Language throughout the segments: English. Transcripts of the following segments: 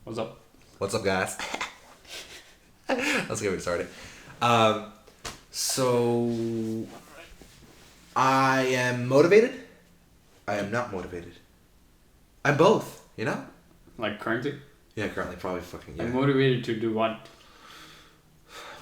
What's up? What's up, guys? Let's get started. So I am motivated. I am not motivated. I'm both. You know? Like currently? Yeah, currently probably fucking yeah. I'm motivated to do what?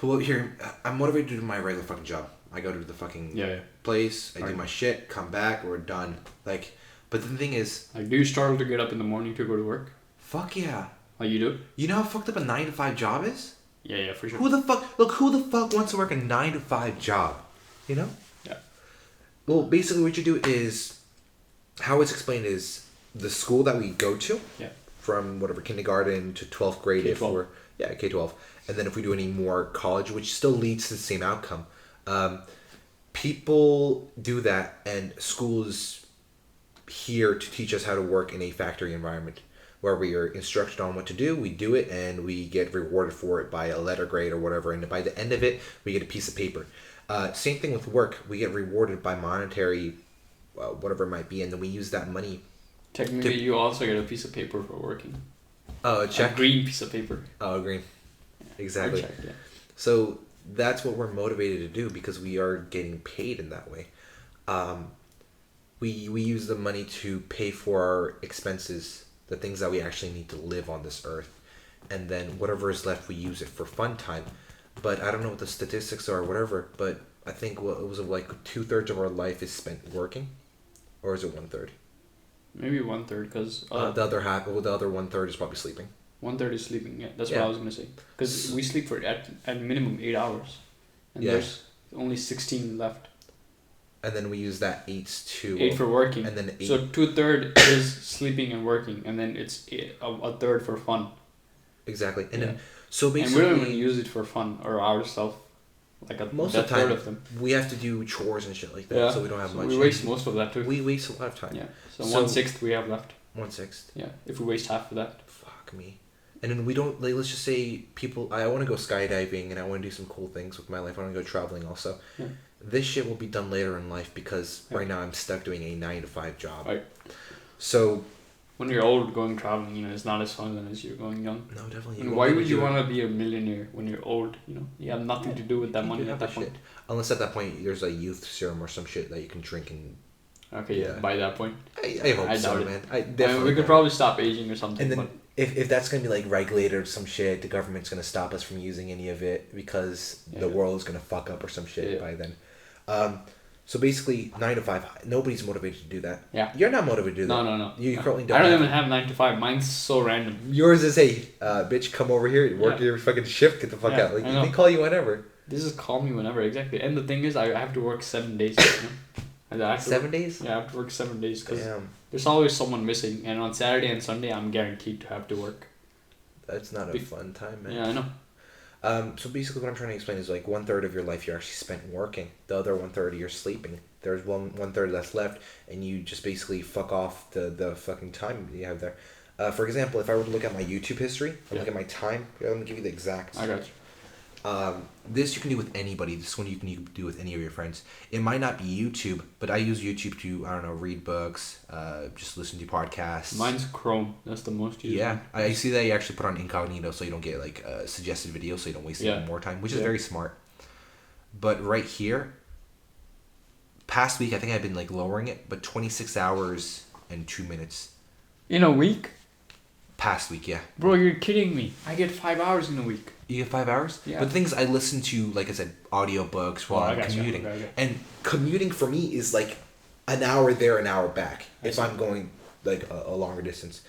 Well, here I'm motivated to do my regular fucking job. I go to the fucking place. I do my shit. Come back. We're done. Like, but the thing is, Like, do you struggle to get up in the morning to go to work? fuck yeah. Like you do? You know how fucked up a 9 to 5 job is? Yeah, for sure. Who the fuck wants to work a 9 to 5 job? You know? Yeah. Well, basically what you do is, how it's explained is, the school that we go to, from whatever, kindergarten to 12th grade, K-12. K-12, and then if we do any more college, which still leads to the same outcome, people do that, and schools here to teach us how to work in a factory environment, where we are instructed on what to do, we do it, and we get rewarded for it by a letter grade or whatever, and by the end of it, we get a piece of paper. Same thing with work, we get rewarded by monetary, whatever it might be, and then we use that money. Technically, you also get a piece of paper for working. Oh, a check? A green piece of paper. Oh, green. Exactly. Check, yeah. So that's what we're motivated to do because we are getting paid in that way. We use the money to pay for our expenses, the things that we actually need to live on this earth, and then whatever is left, we use it for fun time. But I don't know what the statistics are or whatever, but I think it was like 2/3 of our life is spent working, or is it 1/3? Maybe 1/3, because the other half, well, the other 1/3 is probably sleeping. 1/3 is sleeping. Yeah, that's what I was gonna say. Because we sleep for at minimum 8 hours, and there's only 16 left. And then we use that 8 for working, and then 8. So 2/3 is sleeping and working, and then it's a third for fun. Exactly, and then so basically, and we don't even use it for fun or ourselves. Like most of the time, third of them. we have to do chores and shit like that, so we don't have much. We waste most of that too. We waste a lot of time. Yeah, so 1/6 we have left. 1/6. Yeah, if we waste half of that. Fuck me. And then we don't, like, let's just say people, I want to go skydiving and I want to do some cool things with my life. I want to go traveling also. Yeah. This shit will be done later in life because right now I'm stuck doing a 9 to 5 job. Right. So when you're old, going traveling, it's not as fun as you're going young. No, definitely. And why would you want to be a millionaire when you're old? You have nothing to do with that money at that point. Shit. Unless at that point there's a youth serum or some shit that you can drink and. Okay, by that point. I hope so, man. I mean, we could probably stop aging or something. And then if that's gonna be like regulated or some shit, the government's gonna stop us from using any of it because the world is gonna fuck up or some shit by then. So basically, 9 to 5. Nobody's motivated to do that. Yeah. You're not motivated to do that. No. You currently don't. I don't even have 9 to 5. Mine's so random. Yours is, hey, bitch, come over here, work your fucking shift, get the fuck out. Like, they call you whenever. This is call me whenever, exactly. And the thing is, I have to work 7 days. 7 days? Yeah, I have to work 7 days because there's always someone missing. And on Saturday and Sunday, I'm guaranteed to have to work. That's not a fun time, man. Yeah, I know. So basically what I'm trying to explain is like 1/3 of your life you're actually spent working. The other 1/3 you're sleeping. There's 1/3 that's left and you just basically fuck off the fucking time you have there. For example, if I were to look at my YouTube history and look at my time, let me give you the exact. I got you. This you can do with anybody. This one you can do with any of your friends. It might not be YouTube, but I use YouTube to, I don't know, read books, just listen to podcasts. Mine's Chrome. That's the most used. Yeah, I see that you actually put on incognito so you don't get like suggested videos, so you don't waste even more time, which is very smart. But right here, past week I think I've been like lowering it, but 26 hours and 2 minutes. In a week? Past week, yeah. Bro, you're kidding me. I get 5 hours in a week. You get 5 hours? Yeah. But the thing is, I listen to, like I said, audiobooks while I'm commuting. Okay. And commuting for me is like an hour there, an hour back. If I'm going like a longer distance.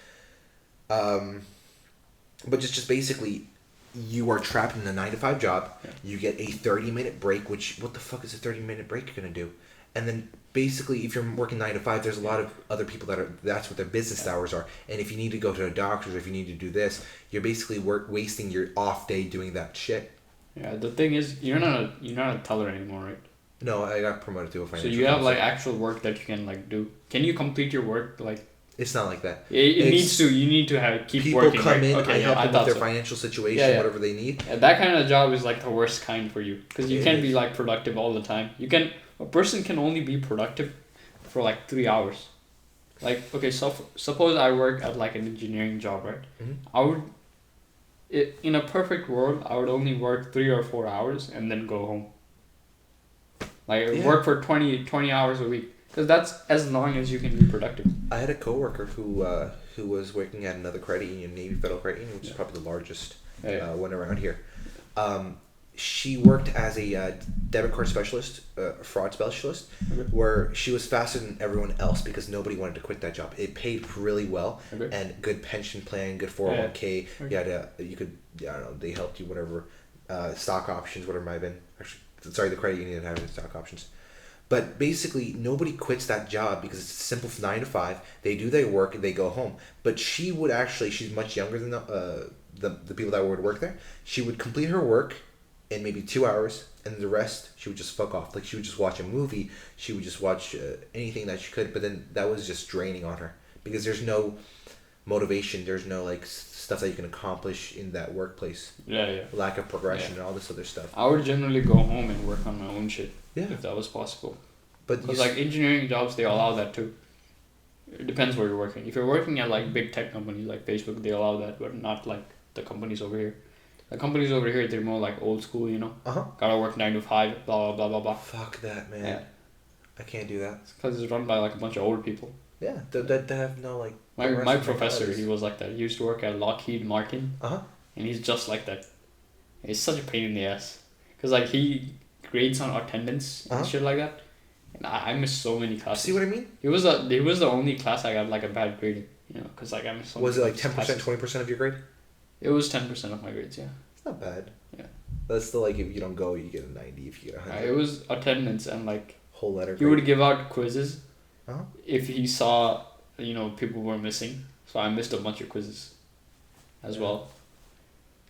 But just basically, you are trapped in a 9 to 5 job. Yeah. You get a 30-minute break, which, what the fuck is a 30-minute break you're going to do? And then basically, if you're working 9 to 5, there's a lot of other people that's what their business hours are. And if you need to go to a doctor's or if you need to do this, you're basically wasting your off day doing that shit. Yeah, the thing is, you're not a teller anymore, right? No, I got promoted to a financial. So you have like actual work that you can like do. Can you complete your work like? It's not like that. It needs to. You need to keep people working. People come right? in. I help them with their financial situation, whatever they need. Yeah, that kind of job is like the worst kind for you because you can't be like productive all the time. A person can only be productive for like 3 hours. Like, okay, so suppose I work at like an engineering job, right? Mm-hmm. I would In a perfect world, I would only work 3 or 4 hours and then go home. Like work for 20 hours a week, because that's as long as you can be productive. I had a coworker who was working at another credit union, Navy Federal Credit Union, which is probably the largest one around here. She worked as a debit card specialist, fraud specialist, where she was faster than everyone else because nobody wanted to quit that job. It paid really well and good pension plan, good 401k. You could, I don't know, they helped you whatever, stock options, whatever it might have been. Actually, sorry, the credit union didn't have any stock options. But basically, nobody quits that job because it's a simple 9 to 5. They do their work and they go home. But she would actually, she's much younger than the people that would work there. She would complete her work in maybe 2 hours, and the rest she would just fuck off. Like, she would just watch a movie, she would just watch anything that she could, but then that was just draining on her because there's no motivation, there's no like stuff that you can accomplish in that workplace. Lack of progression and all this other stuff. I would generally go home and work on my own shit if that was possible. But because like engineering jobs, they allow that too. It depends where you're working. If you're working at like big tech companies like Facebook, they allow that, but not like the companies over here. The companies over here, they're more like old school, you know. Gotta work 9 to 5, blah blah blah blah blah. Fuck that, man. Yeah. I can't do that. Because it's run by like a bunch of old people. Yeah, that have no like. My professor, he was like that. He used to work at Lockheed Martin. And he's just like that. He's such a pain in the ass. Cause like he grades on attendance and shit like that. And I missed so many classes. See what I mean? He was the only class I got like a bad grade. You know, cause like I missed so many. Was it like 10%, 20% of your grade? It was 10% of my grades, yeah. It's not bad. Yeah. That's still like if you don't go, you get a 90. If you get a 100. It was attendance and like. Whole letter. He would give out quizzes. If he saw, you know, people were missing. So I missed a bunch of quizzes as well.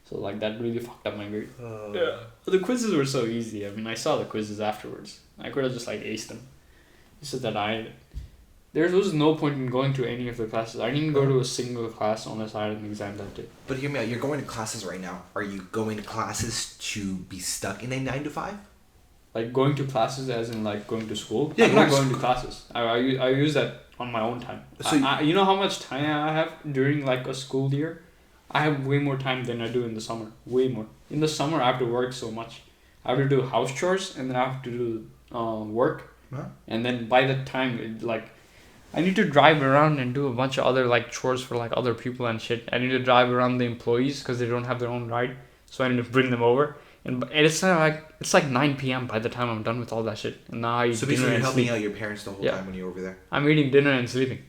So like that really fucked up my grade. Yeah. But the quizzes were so easy. I mean, I saw the quizzes afterwards. I could have just like aced them. It's just that there was no point in going to any of the classes. I didn't go to a single class unless I had an exam that day. But hear me out. You're going to classes right now. Are you going to classes to be stuck in a 9 to 5? Like going to classes as in like going to school? Yeah, I'm not going to classes. I use that on my own time. So you know how much time I have during like a school year? I have way more time than I do in the summer. Way more. In the summer, I have to work so much. I have to do house chores and then I have to do work. And then by the time I need to drive around and do a bunch of other like chores for like other people and shit. I need to drive around the employees because they don't have their own ride. So I need to bring them over. And it's like 9 p.m. by the time I'm done with all that shit. And now I eat dinner and sleep. So basically you're helping out your parents the whole time when you're over there? I'm eating dinner and sleeping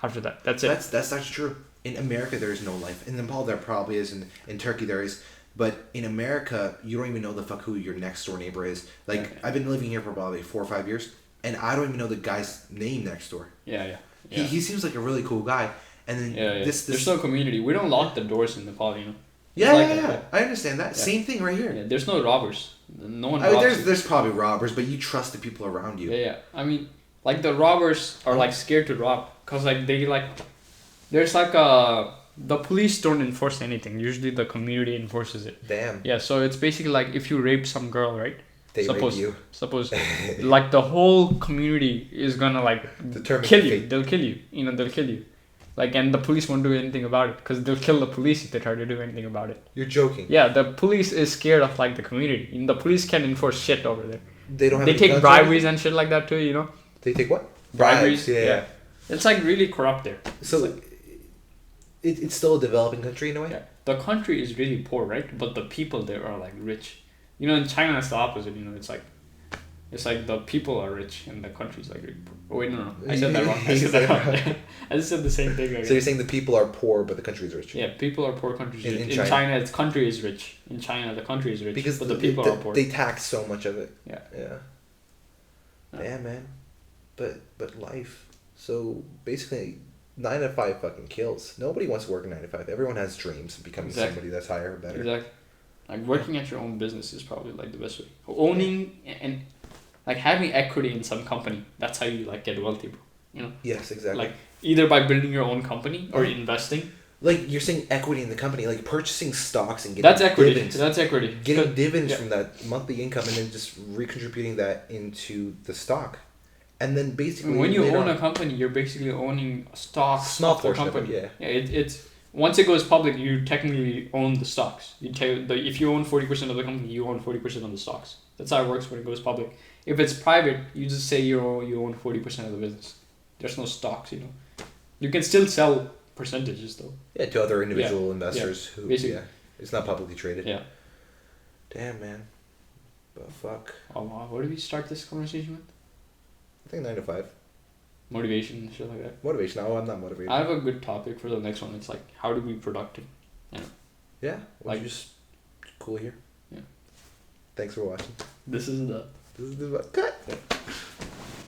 after that. That's it. That's actually true. In America, there is no life. In Nepal, there probably is. In Turkey, there is. But in America, you don't even know the fuck who your next door neighbor is. Like, I've been living here for probably 4 or 5 years. And I don't even know the guy's name next door. Yeah. He seems like a really cool guy. And then there's no community. We don't lock the doors in Nepal, you know. Yeah. I understand that. Yeah. Same thing right here. Yeah, there's no robbers. No one robs there's probably robbers, but you trust the people around you. Yeah. I mean, like the robbers are like scared to rob because like they like there's like the police don't enforce anything. Usually the community enforces it. Damn. Yeah, so it's basically like if you rape some girl, right? Suppose like the whole community is gonna like kill you. They'll kill you. You know, they'll kill you. Like, and the police won't do anything about it because they'll kill the police if they try to do anything about it. You're joking. Yeah, the police is scared of like the community. And the police can't enforce shit over there. They don't have. They take briberies and shit like that too. You know. They take what? Briberies. Yeah. It's like really corrupt there. So like, it's still a developing country in a way. Yeah. The country is really poor, right? But the people there are like rich. You know, in China it's the opposite. You know, it's like the people are rich and the country's like really poor. Oh wait, no. I said that wrong. I just said the same thing again. So you're saying the people are poor, but the country is rich? Yeah, people are poor, country is rich. In China, the country is rich. In China, the country is rich, but the people are poor. They tax so much of it. Yeah. Yeah, man. But life. So basically, 9 to 5 fucking kills. Nobody wants to work a 9 to 5. Everyone has dreams of becoming somebody that's higher or better. Exactly. Like working at your own business is probably like the best way. Owning and like having equity in some company, that's how you like get wealthy, bro. You know? Yes, exactly. Like either by building your own company or investing. Like you're saying equity in the company, like purchasing stocks and getting dividends. That's equity. Getting dividends from that monthly income and then just recontributing that into the stock. And then basically when you own a company, you're basically owning stocks of the company. Yeah, it's once it goes public, you technically own the stocks. If you own 40% of the company, you own 40% of the stocks. That's how it works when it goes public. If it's private, you just say you own 40% of the business. There's no stocks, you know. You can still sell percentages though. Yeah, to other individual investors who basically. Yeah, it's not publicly traded. Yeah. Damn, man. But fuck. Oh wow, what did we start this conversation with? I think 9 to 5. Motivation and shit like that. Motivation. No, I'm not motivated. I have a good topic for the next one. It's like how to be productive. You know. Yeah. Like just cool here. Yeah. Thanks for watching. This is what cut. Yeah.